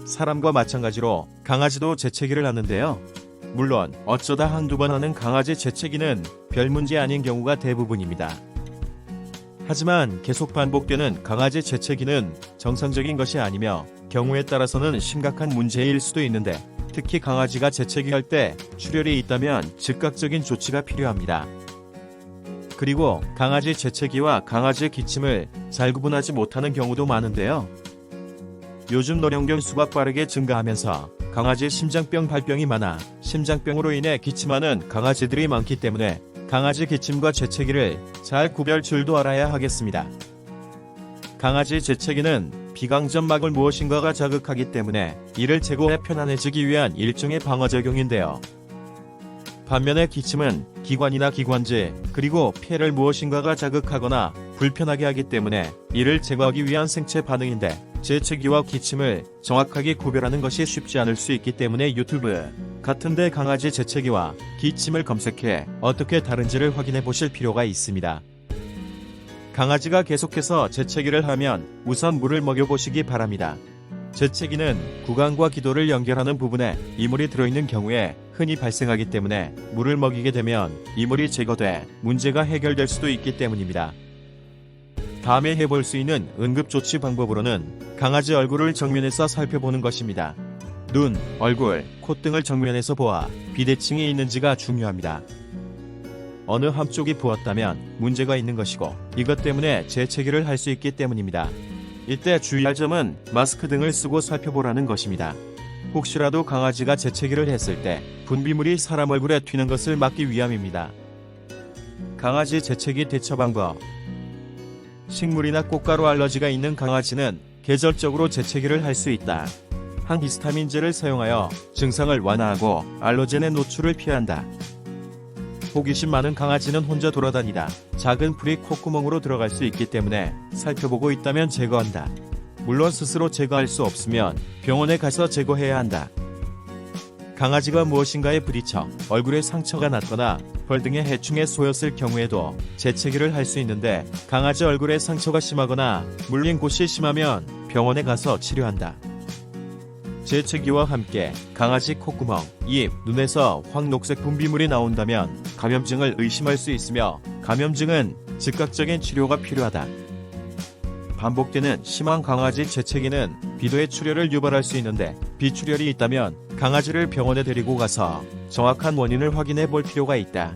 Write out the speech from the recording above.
사람과 마찬가지로 강아지도 재채기를 하는데요. 물론 어쩌다 한두 번 하는 강아지 재채기는 별 문제 아닌 경우가 대부분입니다. 하지만 계속 반복되는 강아지 재채기는 정상적인 것이 아니며 경우에 따라서는 심각한 문제일 수도 있는데, 특히 강아지가 재채기할 때 출혈이 있다면 즉각적인 조치가 필요합니다. 그리고 강아지 재채기와 강아지 기침을 잘 구분하지 못하는 경우도 많은데요. 요즘 노령견 수가 빠르게 증가하면서 강아지 심장병 발병이 많아 심장병으로 인해 기침하는 강아지들이 많기 때문에 강아지 기침과 재채기를 잘 구별 줄도 알아야 하겠습니다. 강아지 재채기는 비강점막을 무엇인가가 자극하기 때문에 이를 제거해 편안해지기 위한 일종의 방어작용인데요. 반면에 기침은 기관이나 기관지 그리고 폐를 무엇인가가 자극하거나 불편하게 하기 때문에 이를 제거하기 위한 생체 반응인데, 재채기와 기침을 정확하게 구별하는 것이 쉽지 않을 수 있기 때문에 유튜브 같은데 강아지 재채기와 기침을 검색해 어떻게 다른지를 확인해 보실 필요가 있습니다. 강아지가 계속해서 재채기를 하면 우선 물을 먹여보시기 바랍니다. 재채기는 구강과 기도를 연결하는 부분에 이물이 들어있는 경우에 흔히 발생하기 때문에 물을 먹이게 되면 이물이 제거돼 문제가 해결될 수도 있기 때문입니다. 다음에 해볼 수 있는 응급조치 방법으로는 강아지 얼굴을 정면에서 살펴보는 것입니다. 눈, 얼굴, 콧등을 정면에서 보아 비대칭이 있는지가 중요합니다. 어느 한쪽이 부었다면 문제가 있는 것이고, 이것 때문에 재채기를 할 수 있기 때문입니다. 이때 주의할 점은 마스크 등을 쓰고 살펴보라는 것입니다. 혹시라도 강아지가 재채기를 했을 때 분비물이 사람 얼굴에 튀는 것을 막기 위함입니다. 강아지 재채기 대처 방법. 식물이나 꽃가루 알러지가 있는 강아지는 계절적으로 재채기를 할 수 있다. 항히스타민제를 사용하여 증상을 완화하고 알러젠의 노출을 피한다. 호기심 많은 강아지는 혼자 돌아다니다 작은 풀이 콧구멍으로 들어갈 수 있기 때문에 살펴보고 있다면 제거한다. 물론 스스로 제거할 수 없으면 병원에 가서 제거해야 한다. 강아지가 무엇인가에 부딪혀 얼굴에 상처가 났거나 벌 등의 해충에 쏘였을 경우에도 재채기를 할 수 있는데, 강아지 얼굴에 상처가 심하거나 물린 곳이 심하면 병원에 가서 치료한다. 재채기와 함께 강아지 콧구멍, 입, 눈에서 황녹색 분비물이 나온다면 감염증을 의심할 수 있으며, 감염증은 즉각적인 치료가 필요하다. 반복되는 심한 강아지 재채기는 비도의 출혈을 유발할 수 있는데, 비출혈이 있다면 강아지를 병원에 데리고 가서 정확한 원인을 확인해 볼 필요가 있다.